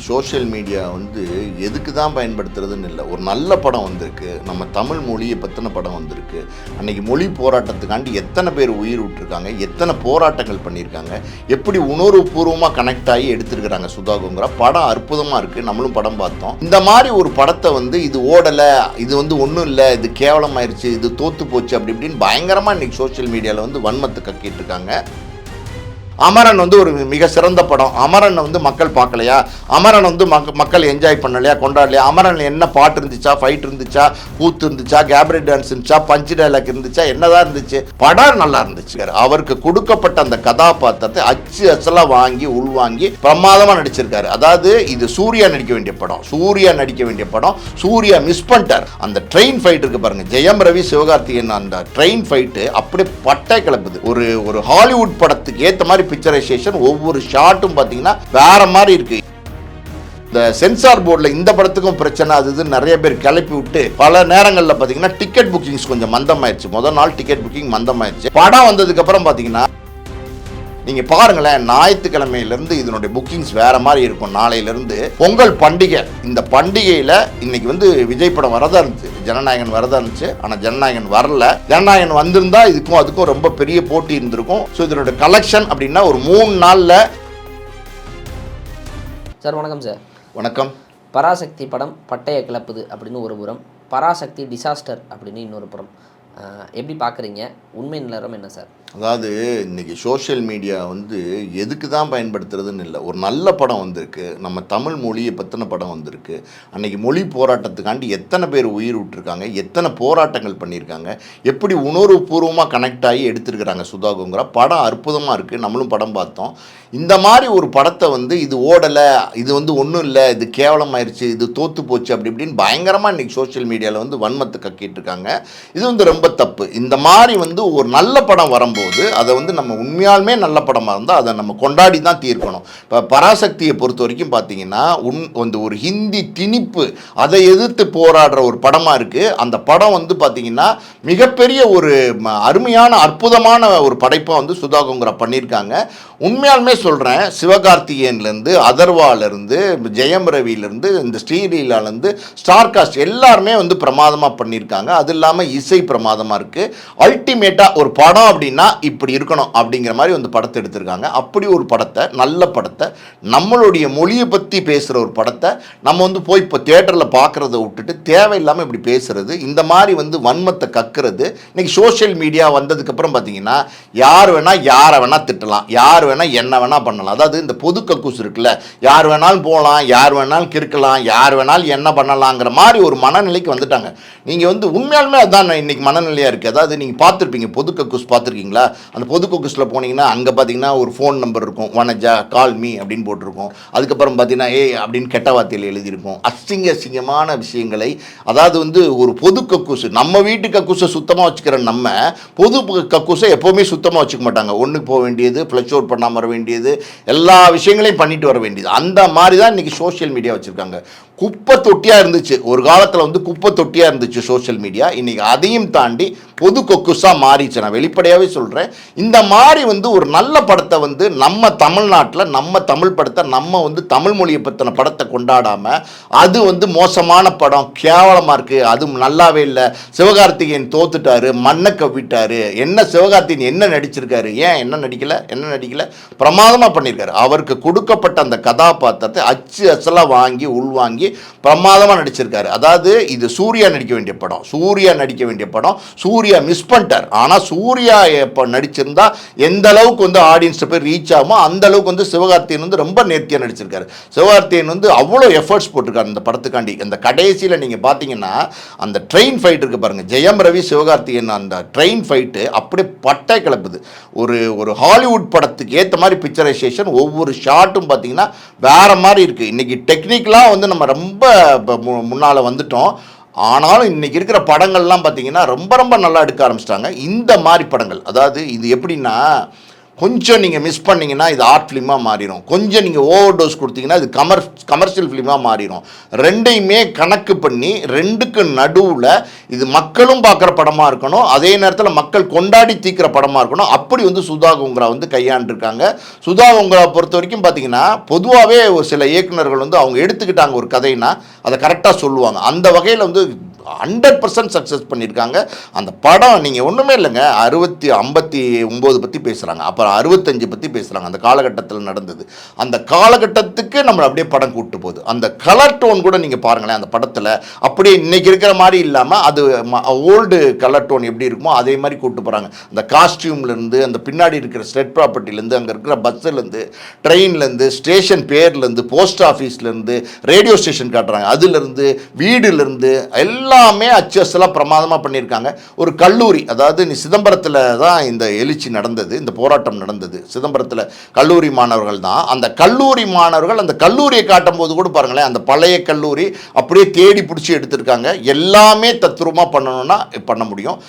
Social media எதுக்கு தான் பயன்படுத்துறதுன்னு இல்லை. ஒரு நல்ல படம் வந்திருக்கு, நம்ம தமிழ் மொழியை பற்றின படம் வந்திருக்கு. அன்றைக்கி மொழி போராட்டத்துக்காண்டி எத்தனை பேர் உயிர் விட்டுருக்காங்க, எத்தனை போராட்டங்கள் பண்ணியிருக்காங்க, எப்படி உணர்வுபூர்வமாக கனெக்ட் ஆகி எடுத்துருக்கிறாங்க. சுதாகோங்கிற படம் அற்புதமாக இருக்குது, நம்மளும் படம் பார்த்தோம். இந்த மாதிரி ஒரு படத்தை இது ஓடலை, இது ஒன்றும் இல்லை, இது கேவலமாயிருச்சு, இது தோற்று போச்சு அப்படி இப்படின்னு பயங்கரமாக இன்றைக்கி சோஷியல் மீடியாவில் வன்மத்தை கக்கிட்டு இருக்காங்க. அமரன் ஒரு மிக சிறந்த படம். அமரன் மக்கள் பார்க்கலையா? அமரன் மக்கள் என்ஜாய் பண்ணலையா, கொண்டாடலையா? அமரன் என்ன பாட்டு இருந்துச்சா, ஃபைட் இருந்துச்சா, கூத்து இருந்துச்சா, கேபரி டான்ஸ் இருந்துச்சா, பஞ்சு டைலாக் இருந்துச்சா, என்னதான் இருந்துச்சு? படம் நல்லா இருந்துச்சு. அவருக்கு கொடுக்கப்பட்ட அந்த கதாபாத்திரத்தை அசலாக வாங்கி உள்வாங்கி பிரமாதமாக நடிச்சிருக்காரு. அதாவது இது சூர்யா நடிக்க வேண்டிய படம், சூர்யா மிஸ் பண்ணிட்டார். அந்த ட்ரெயின் ஃபைட் இருக்கு பாருங்க, ஜெயம் ரவி சிவகார்த்திகேயன், அந்த ட்ரெயின் ஃபைட்டு அப்படியே பட்டை கிளப்புது. ஒரு ஹாலிவுட் படத்துக்கு ஏற்ற மாதிரி பிக்சரைசேஷன், ஒவ்வொரு ஷாட்டும் பார்த்தீங்கன்னா வேற மாதிரி இருக்கு. இந்த சென்சார் போர்டில் இந்த படத்துக்கும் பிரச்சனை அது நிறைய பேர் கிளப்பி விட்டு பல நேரங்களில் பார்த்தீங்கன்னா டிக்கெட் புக்கிங்ஸ் கொஞ்சம் மந்தமாயிருச்சு. முதல் நாள் டிக்கெட் புக்கிங் மந்தமாயிருச்சு. படம் வந்ததுக்கு அப்புறம் பார்த்தீங்கன்னா நீங்கள் பாருங்களேன், ஞாயிற்றுக்கிழமையிலேருந்து இதனுடைய புக்கிங்ஸ் வேறு மாதிரி இருக்கும். நாளையிலேருந்து பொங்கல் பண்டிகை, இந்த பண்டிகையில் இன்னைக்கு விஜய் படம் வரதா இருந்துச்சு, ஜனநாயகன் வரதா இருந்துச்சு. ஆனால் ஜனநாயகன் வரல. ஜனநாயகன் வந்திருந்தா அதுக்கும் ரொம்ப பெரிய போட்டி இருந்திருக்கும். ஸோ இதனுடைய கலெக்ஷன் அப்படின்னா ஒரு 3 நாளில். சார் வணக்கம். சார் வணக்கம். பராசக்தி படம் பட்டைய கிளப்புது அப்படின்னு ஒரு புறம், பராசக்தி டிசாஸ்டர் அப்படின்னு இன்னொரு புறம். எப்படி பார்க்குறீங்க? உண்மை நிலவரம் என்ன சார்? அதாவது இன்றைக்கி சோஷியல் மீடியா எதுக்கு தான் பயன்படுத்துறதுன்னு இல்லை. ஒரு நல்ல படம் வந்திருக்கு, நம்ம தமிழ் மொழியை பற்றின படம் வந்திருக்கு. அன்றைக்கி மொழி போராட்டத்துக்காண்டி எத்தனை பேர் உயிர் விட்டுருக்காங்க, எத்தனை போராட்டங்கள் பண்ணியிருக்காங்க, எப்படி உணர்வுபூர்வமாக கனெக்ட் ஆகி எடுத்துருக்கிறாங்க. சுதாகோங்கிற படம் அற்புதமாக இருக்குது, நம்மளும் படம் பார்த்தோம். இந்த மாதிரி ஒரு படத்தை இது ஓடலை, இது ஒன்றும் இல்லை, இது கேவலமாயிருச்சு, இது தோற்று போச்சு அப்படி இப்படின்னு பயங்கரமாக இன்றைக்கி சோஷியல் மீடியாவில் வன்மத்தை கக்கிட்டு இருக்காங்க. இது ரொம்ப தப்பு. இந்த மாதிரி ஒரு நல்ல படம் வரும்போது அதை நம்ம உண்மையாலுமே நல்ல படமாக இருந்தால் அதை நம்ம கொண்டாடி தான் தீர்க்கணும். இப்போ பராசக்தியை பொறுத்த வரைக்கும் பார்த்தீங்கன்னா ஒரு ஹிந்தி திணிப்பு, அதை எதிர்த்து போராடுற ஒரு படமாக இருக்குது. அந்த படம் பார்த்தீங்கன்னா மிகப்பெரிய ஒரு அருமையான அற்புதமான ஒரு படைப்பை சுதாகோங்கிற பண்ணியிருக்காங்க. உண்மையாலுமே சொல்கிறேன், சிவகார்த்திகேயன்லேருந்து, அதர்வாலேருந்து, ஜெயம் ரவியிலேருந்து, இந்த ஸ்ரீலீலாலேருந்து, ஸ்டார் காஸ்ட் எல்லாருமே பிரமாதமாக பண்ணியிருக்காங்க. அது இல்லாமல் இசை பிரமாதமாக இருக்குது. அல்டிமேட்டாக ஒரு படம் அப்படின்னா இப்படி இருக்கணும் அப்படிங்கிற மாதிரி படத்தை எடுத்திருக்காங்க. அப்படி ஒரு படத்தை, நல்ல படத்தை, நம்மளுடைய மொழியை பற்றி பேசுகிற ஒரு படத்தை நம்ம போய் இப்போ தியேட்டரில் பார்க்குறத விட்டுட்டு தேவையில்லாமல் இப்படி பேசுகிறது, இந்த மாதிரி வன்மத்தை கக்குறது. இன்றைக்கி சோஷியல் மீடியா வந்ததுக்கப்புறம் பார்த்தீங்கன்னா யார் வேணால் யாரை வேணால் திட்டலாம், யார் வேணால் என்ன வேணால் பண்ணலாம். அதாவது இந்த பொது கக்கூஸ் இருக்குல்ல, யார் வேணாலும் போகலாம், யார் வேணாலும் கிறுக்கலாம், யார் வேணாலும் என்ன பண்ணலாங்கிற மாதிரி ஒரு மனநிலைக்கு வந்துட்டாங்க. நீங்கள் உண்மையாலுமே அதுதான் இன்றைக்கி மனநிலையாக இருக்குது. அதாவது நீங்கள் பார்த்துருப்பீங்க, பொது கக்கூஸ் பார்த்துருக்கீங்களா? அந்த பொது கக்கூஸில் போனீங்கன்னா அங்கே பார்த்தீங்கன்னா ஒரு ஃபோன் நம்பர் இருக்கும், வனஜா கால் மீ அப்படின்னு போட்டிருக்கும். அதுக்கப்புறம் பார்த்தீங்கன்னா அப்படின்னு கெட்ட வார்த்தையில் எழுதியிருக்கும். அசிங்கமான விஷயங்களை, அதாவது ஒரு பொது கக்கூஸ், நம்ம வீட்டு கக்கூஸை சுத்தமாக வச்சுக்கிற நம்ம பொது கக்கூஸை எப்போவுமே சுத்தமாக வச்சுக்க மாட்டாங்க. ஒன்றுக்கு போக வேண்டியது, ஃப்ளஷ் அவுட் பண்ணாமல் வர வேண்டியது, எல்லா விஷயங்களையும் பண்ணிட்டு வர வேண்டியது, அந்த மாதிரி தான் இன்றைக்கி சோஷியல் மீடியா வச்சுருக்காங்க. குப்பை தொட்டியாக இருந்துச்சு ஒரு காலத்தில், குப்பை தொட்டியாக இருந்துச்சு சோஷியல் மீடியா. இன்றைக்கி அதையும் தாண்டி பொது கொக்குஸாக மாறிச்சு. நான் வெளிப்படையாகவே சொல்கிறேன். இந்த மாதிரி ஒரு நல்ல படத்தை நம்ம தமிழ்நாட்டில், நம்ம தமிழ் படத்தை, நம்ம தமிழ் மொழியை பற்றின படத்தை கொண்டாடாமல் அது மோசமான படம், கேவலமாக இருக்குது, அதுவும் நல்லாவே இல்லை, சிவகார்த்திகேயன் தோத்துட்டாரு, மண்ணை கவ்விட்டாரு, என்ன சிவகார்த்திகேயன் என்ன நடிச்சிருக்காரு, ஏன் என்ன நடிக்கலை, பிரமாதமாக பண்ணியிருக்காரு. அவருக்கு கொடுக்கப்பட்ட அந்த கதாபாத்திரத்தை அசலாக வாங்கி உள்வாங்கி பிரமாதமாக நடிச்சிருக்காரு. அதாவது இது சூர்யா நடிக்க வேண்டிய படம், சூர்யா மிஸ் பண்ணிட்டார். ஆனால் சூர்யா இப்போ நடிச்சிருந்தா எந்த அளவுக்கு ஆடியன்ஸை போய் ரீச் ஆகுமோ அந்த அளவுக்கு சிவகார்த்திகேயன் ரொம்ப நேர்த்தியாக நடிச்சிருக்காரு. சிவகார்த்திகேயன் அவ்வளோ எஃபர்ட்ஸ் போட்டிருக்காரு இந்த படத்துக்காண்டி. அந்த கடைசியில் நீங்கள் பார்த்தீங்கன்னா அந்த ட்ரெயின் ஃபைட் இருக்கு பாருங்கள், ஜெயம் ரவி சிவகார்த்திகேயன், அந்த ட்ரெயின் ஃபைட்டு அப்படியே பட்டை கிளப்புது. ஒரு ஹாலிவுட் படத்துக்கு ஏற்ற மாதிரி பிக்சரைசேஷன், ஒவ்வொரு ஷாட்டும் பார்த்தீங்கன்னா வேறு மாதிரி இருக்குது. இன்றைக்கி டெக்னிக்கலாக நம்ம ரொம்ப முன்னால் வந்துட்டோம். ஆனாலும் இன்றைக்கி இருக்கிற படங்கள்லாம் பார்த்தீங்கன்னா ரொம்ப நல்லா எடுக்க ஆரம்பிச்சிட்டாங்க. இந்த மாதிரி படங்கள், அதாவது இது எப்படின்னா கொஞ்சம் நீங்கள் மிஸ் பண்ணிங்கன்னா இது ஆர்ட் ஃபிலிமாக மாறிடும், கொஞ்சம் நீங்கள் ஓவர் டோஸ் கொடுத்தீங்கன்னா இது கமர்ஷியல் ஃபிலிமாக மாறிடும். ரெண்டையுமே கணக்கு பண்ணி ரெண்டுக்கு நடுவில் இது மக்களும் பார்க்குற படமாக இருக்கணும், அதே நேரத்தில் மக்கள் கொண்டாடி தீக்கிற படமாக இருக்கணும். அப்படி வந்து சுதா கோங்கரா வந்து கையாண்டிருக்காங்க. சுதா கோங்கரா பொறுத்த வரைக்கும் பார்த்தீங்கன்னா பொதுவாகவே ஒரு சில இயக்குநர்கள் வந்து அவங்க எடுத்துக்கிட்டாங்க ஒரு கதைன்னா அதை கரெக்டாக சொல்லுவாங்க. அந்த வகையில் வந்து 100% சக்ஸஸ் பண்ணியிருக்காங்க. அந்த படம் நீங்கள் ஒன்றுமே இல்லைங்க, 59 பற்றி பேசுகிறாங்க, அப்புறம் 65 பற்றி பேசுகிறாங்க. அந்த காலகட்டத்தில் நடந்தது, அந்த காலகட்டத்துக்கு நம்மளை அப்படியே படம் கூப்பிட்டு போகுது. அந்த கலர் டோன் கூட நீங்கள் பாருங்களேன் அந்த படத்தில், அப்படியே இன்றைக்கி இருக்கிற மாதிரி இல்லாமல் அது ஓல்டு கலர் டோன் எப்படி இருக்குமோ அதே மாதிரி கூப்பிட்டு போகிறாங்க. அந்த காஸ்டியூம்லேருந்து, அந்த பின்னாடி இருக்கிற ஸ்டெட் ப்ராப்பர்ட்டிலேருந்து, அங்கே இருக்கிற பஸ்ஸுலேருந்து, ட்ரெயின்லேருந்து, ஸ்டேஷன் பேர்லேருந்து, போஸ்ட் ஆஃபீஸ்லேருந்து, ரேடியோ ஸ்டேஷன் காட்டுறாங்க, அதுலேருந்து, வீடுலேருந்து எல்லாமே அச்சஸ்லாம் பிரமாதமாக பண்ணியிருக்காங்க. ஒரு கல்லூரி, அதாவது சிதம்பரத்தில் தான் இந்த எழுச்சி நடந்தது, இந்த போராட்டம் நடந்தது சிதம்பரத்தில். கல்லூரி மாணவர்கள் தான், அந்த கல்லூரி மாணவர்கள் அந்த கல்லூரியை காட்டும் போது கூட பாருங்களேன், அந்த பழைய கல்லூரி அப்படியே தேடி பிடிச்சி எடுத்திருக்காங்க. எல்லாமே தத்ரூபமாக பண்ணணும்னா பண்ண முடியும்.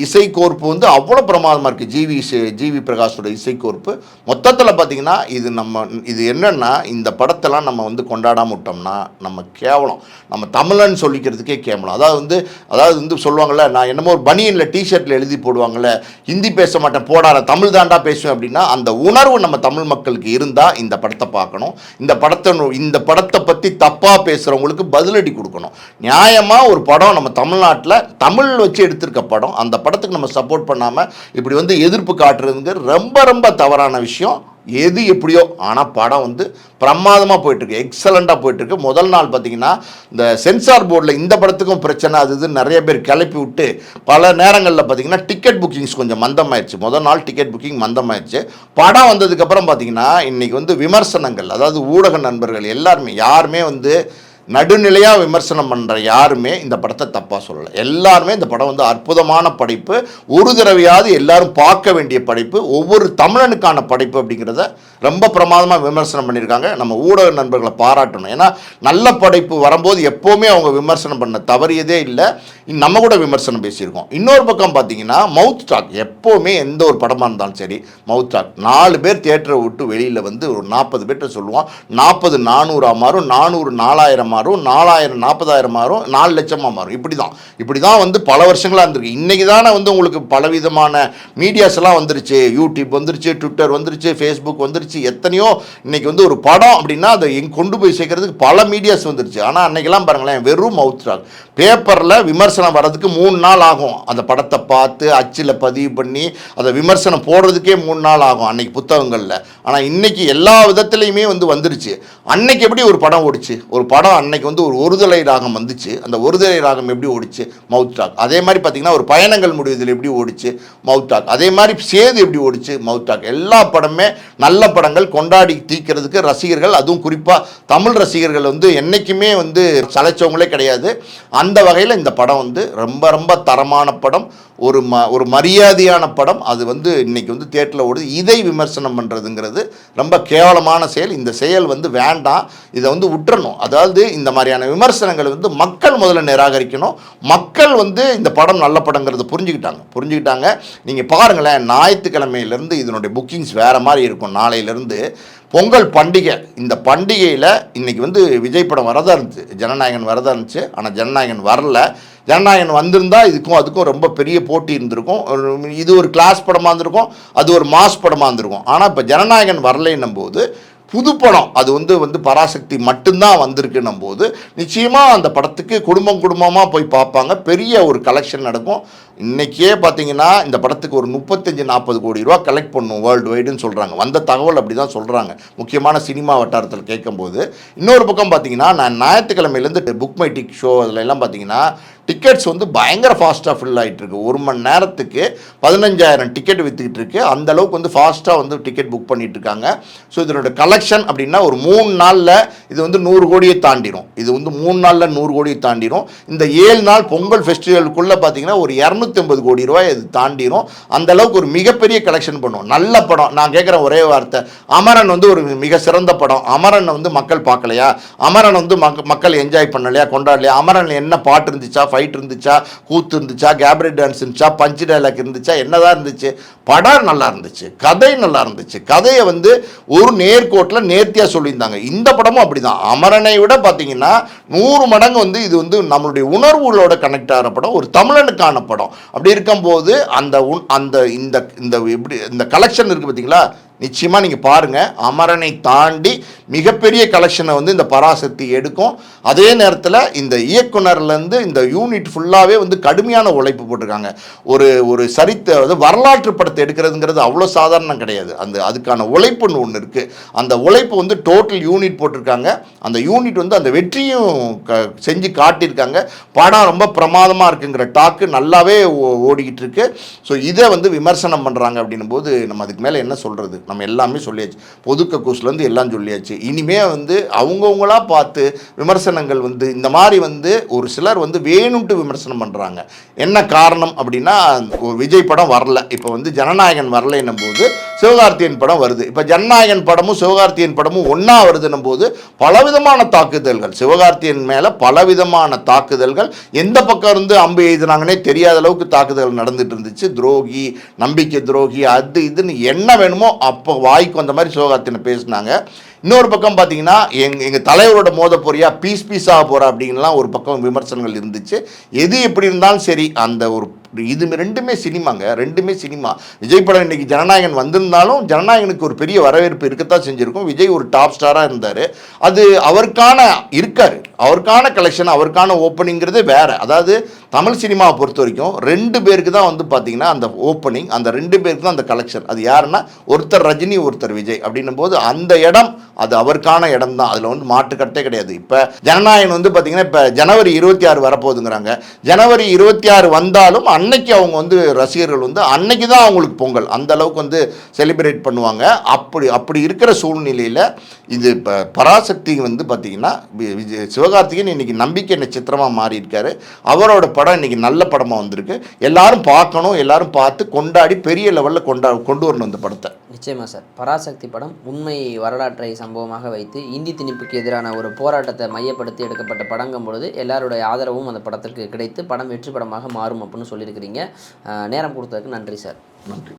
இசை கோர்ப்பு வந்து அவ்வளோ பிரமாதமாக இருக்குது. ஜிவி பிரகாஷோட இசை கோர்ப்பு மொத்தத்தில் பார்த்திங்கன்னா இது என்னென்னா, இந்த படத்தெல்லாம் நம்ம வந்து கொண்டாடாம விட்டோம்னா நம்ம கேவலம், நம்ம தமிழன் சொல்லிக்கிறதுக்கே கேவலம். அதாவது வந்து சொல்லுவாங்கள்ல, நான் என்னமோ ஒரு பனியனில் டிஷர்ட்டில் எழுதி போடுவாங்கள்ல, ஹிந்தி பேச மாட்டேன் போடாத தமிழ் தாண்டா பேசுவேன் அப்படின்னா, அந்த உணர்வு நம்ம தமிழ் மக்களுக்கு இருந்தால் இந்த படத்தை பார்க்கணும். இந்த படத்தை பற்றி தப்பாக பேசுகிறவங்களுக்கு பதிலடி கொடுக்கணும். நியாயமாக ஒரு படம் நம்ம தமிழ்நாட்டில் தமிழ் வச்சு எடுத்திருக்க படம், அந்த படத்துக்கு நம்ம சப்போர்ட் பண்ணாமல் இப்படி வந்து எதிர்ப்பு காட்டுறதுங்கிறது ரொம்ப ரொம்ப தவறான விஷயம். எது எப்படியோ, ஆனால் படம் வந்து பிரமாதமாக போயிட்டுருக்கு, எக்ஸலண்ட்டாக போயிட்டுருக்கு. முதல் நாள் பார்த்தீங்கன்னா இந்த சென்சார் போர்டில் இந்த படத்துக்கும் பிரச்சனை அது இது நிறைய பேர் கிளப்பி விட்டு பல நேரங்களில் பார்த்தீங்கன்னா டிக்கெட் புக்கிங்ஸ் கொஞ்சம் மந்தமாயிடுச்சு. முதல் நாள் டிக்கெட் புக்கிங் மந்தமாயிடுச்சு. படம் வந்ததுக்கப்புறம் பார்த்தீங்கன்னா இன்றைக்கி வந்து விமர்சனங்கள், அதாவது ஊடக நண்பர்கள் எல்லாருமே, யாருமே வந்து நடுநிலையாக விமர்சனம் பண்ணுற யாருமே இந்த படத்தை தப்பாக சொல்லலை. எல்லாருமே இந்த படம் வந்து அற்புதமான படைப்பு, ஒரு தடவையாவது எல்லாரும் பார்க்க வேண்டிய படைப்பு, ஒவ்வொரு தமிழனுக்கான படைப்பு அப்படிங்கிறத ரொம்ப பிரமாதமாக விமர்சனம் பண்ணியிருக்காங்க. நம்ம ஊடக நண்பர்களை பாராட்டணும். ஏன்னா நல்ல படைப்பு வரும்போது எப்போவுமே அவங்க விமர்சனம் பண்ண தவறியதே இல்லை. நம்ம கூட விமர்சனம் பேசியிருக்கோம். இன்னொரு பக்கம் பார்த்தீங்கன்னா மவுத் டாக், எப்போவுமே எந்த ஒரு படமாக இருந்தாலும் சரி மவுத் டாக், 4 பேர் தியேட்டரை விட்டு வெளியில் வந்து ஒரு 40 பேர்கிட்ட சொல்லுவோம், 40 400 மாறும், 400 4000 மாறும், 4000 40,000 மாறும், 4 லட்சமாக மாறும். இப்படி தான் வந்து பல வருஷங்களாக இருந்திருக்கு. இன்றைக்கி தானே வந்து உங்களுக்கு பலவிதமான மீடியாஸ் எல்லாம் வந்துருச்சு, யூடியூப் வந்துருச்சு, ட்விட்டர் வந்துருச்சு, ஃபேஸ்புக் வந்துருச்சு, எத்தனையோ. இன்றைக்கி வந்து ஒரு படம் அப்படின்னா அதை கொண்டு போய் சேர்க்கறதுக்கு பல மீடியாஸ் வந்துருச்சு. ஆனால் அன்றைக்கெல்லாம் பாருங்களேன், வெறும் மவுத் டாக். பேப்பரில் விமர்சனம் வர்றதுக்கு 3 நாள் ஆகும். அந்த படத்தை பார்த்து அச்சில் பதிவு பண்ணி அதை விமர்சனம் போடுறதுக்கே 3 நாள் ஆகும் அன்றைக்கி புத்தகங்களில். ஆனால் இன்றைக்கி எல்லா விதத்துலையுமே வந்துருச்சு. அன்னைக்கு எப்படி ஒரு படம் ஓடிச்சு, ஒரு படம் அன்னைக்கு வந்து ஒரு ஒருதலை ராகம் வந்துச்சு, அந்த ஒருதலை ராகம் எப்படி ஓடிச்சு, மவுத் டாக். அதே மாதிரி பார்த்தீங்கன்னா ஒரு பயணங்கள் முடிவதில் எப்படி ஓடிச்சு, மவுத் டாக். அதே மாதிரி சேது எப்படி ஓடிச்சு, மவுத் டாக். எல்லா படமே நல்ல படங்கள், கொண்டாடி தீக்கிறதுக்கு ரசிகர்கள், அதுவும் குறிப்பாக தமிழ் ரசிகர்கள் வந்து என்றைக்குமே வந்து சளைச்சவங்களே கிடையாது. அந்த வகையில் இந்த படம் வந்து ரொம்ப ரொம்ப தரமான படம், ஒரு மரியாதையான படம். அது வந்து இன்றைக்கி வந்து தியேட்டரில் ஓடுது. இதை விமர்சனம் பண்ணுறதுங்கிறது ரொம்ப கேவலமான செயல். இந்த செயல் வந்து வேண்டாம், இதை வந்து விட்டுறணும். அதாவது இந்த மாதிரியான விமர்சனங்களை வந்து மக்கள் முதல்ல நிராகரிக்கணும். மக்கள் வந்து இந்த படம் நல்ல படங்கிறத புரிஞ்சுக்கிட்டாங்க. நீங்கள் பாருங்களேன், ஞாயிற்றுக்கிழமையிலேருந்து இதனுடைய புக்கிங்ஸ் வேறு மாதிரி இருக்கும். நாளையிலேருந்து பொங்கல் பண்டிகை, இந்த பண்டிகையில் இன்றைக்கி வந்து விஜய் படம் வரதா இருந்துச்சு, ஜனநாயகன் வரதா இருந்துச்சு. ஆனால் ஜனநாயகன் வரல. ஜனநாயகன் வந்திருந்தால் அதுக்கும் ரொம்ப பெரிய போட்டி இருந்திருக்கும். இது ஒரு கிளாஸ் படமாக இருந்திருக்கும், அது ஒரு மாஸ் படமாக இருந்திருக்கும். ஆனால் இப்போ ஜனநாயகன் வரலைன்னும் போது புது படம், அது வந்து பராசக்தி மட்டும்தான் வந்திருக்குன்னும் போது நிச்சயமாக அந்த படத்துக்கு குடும்பமாக போய் பார்ப்பாங்க. பெரிய ஒரு கலெக்ஷன் நடக்கும். இன்றைக்கே பார்த்தீங்கன்னா இந்த படத்துக்கு ஒரு 35-40 கோடி ரூபா கலெக்ட் பண்ணும் வேர்ல்டு வைடுன்னு சொல்கிறாங்க. வந்த தகவல் அப்படி தான் சொல்கிறாங்க முக்கியமான சினிமா வட்டாரத்தில் கேட்கும்போது. இன்னொரு பக்கம் பார்த்தீங்கன்னா, நான் ஞாயிற்றுக்கிழமையிலேருந்து புக் மை டிக் ஷோ அதில் எல்லாம் பார்த்தீங்கன்னா டிக்கெட்ஸ் வந்து பயங்கர ஃபாஸ்ட்டாக ஃபில் ஆகிட்டு இருக்கு. 1 மணி நேரத்துக்கு 15,000 டிக்கெட் விற்றுக்கிட்டு இருக்கு. அந்த அளவுக்கு வந்து ஃபாஸ்ட்டாக வந்து டிக்கெட் புக் பண்ணிட்டு இருக்காங்க. ஸோ இதனோட கலெக்ஷன் அப்படின்னா ஒரு 3 நாளில் இது வந்து 100 கோடியை தாண்டிடும். இது வந்து 3 நாளில் 100 கோடியை தாண்டிடும். இந்த 7 நாள் பொங்கல் ஃபெஸ்டிவலுக்குள்ளே பார்த்தீங்கன்னா ஒரு 250 கோடி ரூபாய் இது தாண்டிடும். அந்த அளவுக்கு ஒரு மிகப்பெரிய கலெக்ஷன் பண்ணும். நல்ல படம். நான் கேட்குற ஒரே வார்த்தை, அமரன் வந்து ஒரு மிக சிறந்த படம். அமரன் வந்து மக்கள் பார்க்கலையா, அமரன் வந்து மக்கள் என்ஜாய் பண்ணலையா, கொண்டாடலையா, அமரன் என்ன பாட்டு இருந்துச்சா, ஃபைட் இருந்துச்சா, கூத்து இருந்துச்சா, கேபரே டான்ஸ் இருந்துச்சா, பஞ்சு டைலாக் இருந்துச்சா, என்னதான் இருந்துச்சு? படம் நல்லா இருந்துச்சு, கதை நல்லா இருந்துச்சு. கதையை வந்து ஒரு நேர்கோட்டில் நேர்த்தியாக சொல்லியிருந்தாங்க. இந்த படமும் அப்படிதான். அமரனை விட பார்த்தீங்கன்னா 100 மடங்கு வந்து இது வந்து நம்மளுடைய உணர்வுகளோட கனெக்ட் ஆகிற படம், ஒரு தமிழனுக்கான படம். அப்படி இருக்கும்போது அந்த இந்த இந்த எப்படி இந்த கலெக்ஷன் இருக்குது பார்த்தீங்களா, நிச்சயமாக நீங்கள் பாருங்கள். அமரனை தாண்டி மிகப்பெரிய கலெக்ஷனை வந்து இந்த பராசக்தி எடுக்கும். அதே நேரத்தில் இந்த இயக்குனர்லேருந்து இந்த யூனிட் ஃபுல்லாகவே வந்து கடுமையான உழைப்பு போட்டிருக்காங்க. ஒரு வரலாற்று படத்தை எடுக்கிறதுங்கிறது அவ்வளோ சாதாரணம் கிடையாது. அதுக்கான உழைப்புன்னு ஒன்று இருக்குது. அந்த உழைப்பு வந்து டோட்டல் யூனிட் போட்டிருக்காங்க. அந்த யூனிட் வந்து அந்த வெற்றியும் செஞ்சு காட்டியிருக்காங்க. படம் ரொம்ப பிரமாதமாக இருக்குங்கிற டாக்கு நல்லாவே ஓடிக்கிட்டு இருக்கு. ஸோ இதை வந்து விமர்சனம் பண்ணுறாங்க அப்படின்னும் போது நம்ம அதுக்கு மேலே என்ன சொல்கிறது? நம்ம எல்லாமே சொல்லியாச்சு. பொது கக்கூஸ்லேருந்து எல்லாம் சொல்லியாச்சு. இனிமே வந்து அவங்கவுங்களா பார்த்து விமர்சனங்கள் வந்து இந்த மாதிரி வந்து ஒரு சிலர் வந்து வேணும்ட்டு விமர்சனம் பண்ணுறாங்க. என்ன காரணம் அப்படின்னா, ஒரு விஜய் படம் வரல, இப்போ வந்து ஜனநாயகன் வரலைன்னும் போது சிவகார்த்தியன் படம் வருது. இப்போ ஜனநாயகன் படமும் சிவகார்த்தியன் படமும் ஒன்றா வருதுன்னும் போது பலவிதமான தாக்குதல்கள், சிவகார்த்தியன் மேலே பலவிதமான தாக்குதல்கள், எந்த பக்கம் இருந்து அம்பு எழுதினாங்கன்னே தெரியாத அளவுக்கு தாக்குதல் நடந்துட்டு இருந்துச்சு. துரோகி, நம்பிக்கை துரோகி, அது இதுன்னு என்ன வேணுமோ அப்போ வாய்க்கு வந்த மாதிரி சிவகார்த்தியனை பேசினாங்க. இன்னொரு பக்கம் பார்த்தீங்கன்னா எங்கள் தலைவரோட மோத போறியா, பீஸாக போகிறா அப்படின்லாம் ஒரு பக்கம் விமர்சனங்கள் இருந்துச்சு. எது எப்படி இருந்தாலும் சரி, அந்த ஒரு இது ரெண்டுமே சினிமா. விஜய் படம் இன்னைக்கு ஜனநாயகன் வந்திருந்தாலும் ஜனநாயகனுக்கு ஒரு பெரிய வரவேற்பு இருக்கத்தான் செஞ்சுருக்கும். விஜய் ஒரு டாப் ஸ்டாராக இருந்தார். அது அவருக்கான கலெக்ஷன், அவருக்கான ஓப்பனிங்கிறது வேறு. அதாவது தமிழ் சினிமாவை பொறுத்த வரைக்கும் 2 பேருக்கு தான் வந்து பார்த்தீங்கன்னா அந்த ஓப்பனிங், அந்த 2 பேருக்கு தான் அந்த கலெக்ஷன். அது யாருன்னா, ஒருத்தர் ரஜினி, ஒருத்தர் விஜய். அப்படின்னும் போது அந்த இடம் அது அவருக்கான இடம் தான். அதில் வந்து மாற்றுக்கட்டே கிடையாது. இப்போ ஜனநாயகன் வந்து பார்த்தீங்கன்னா இப்போ ஜனவரி 26 வரப்போகுதுங்கிறாங்க. ஜனவரி 26 வந்தாலும் அன்னைக்கு அவங்க வந்து ரசிகர்கள் வந்து அன்னைக்கு தான் அவங்களுக்கு பொங்கல், அந்த அளவுக்கு வந்து செலிப்ரேட் பண்ணுவாங்க. அப்படி இருக்கிற சூழ்நிலையில் இது இப்போ பராசக்தி வந்து பார்த்தீங்கன்னா சிவகார்த்திகேயன் இன்னைக்கு நம்பிக்கை நட்சத்திரமாக மாறி இருக்காரு. அவரோட படம் இன்னைக்கு நல்ல படமாக வந்திருக்கு. எல்லாரும் பார்க்கணும், எல்லாரும் பார்த்து கொண்டாடி பெரிய லெவலில் கொண்டு வரணும் இந்த படத்தை. நிச்சயமாக சார். பராசக்தி படம் உண்மை வரலாற்றை சம்பவமாக வைத்து இந்தி திணிப்புக்கு எதிரான ஒரு போராட்டத்தை மையப்படுத்தி எடுக்கப்பட்ட படங்கும் பொழுது எல்லாருடைய ஆதரவும் அந்த படத்திற்கு கிடைத்து படம் வெற்றி படமாக மாறும் அப்படின்னு சொல்லியிருக்கிறீங்க. நேரம் கொடுத்ததுக்கு நன்றி சார். நன்றி.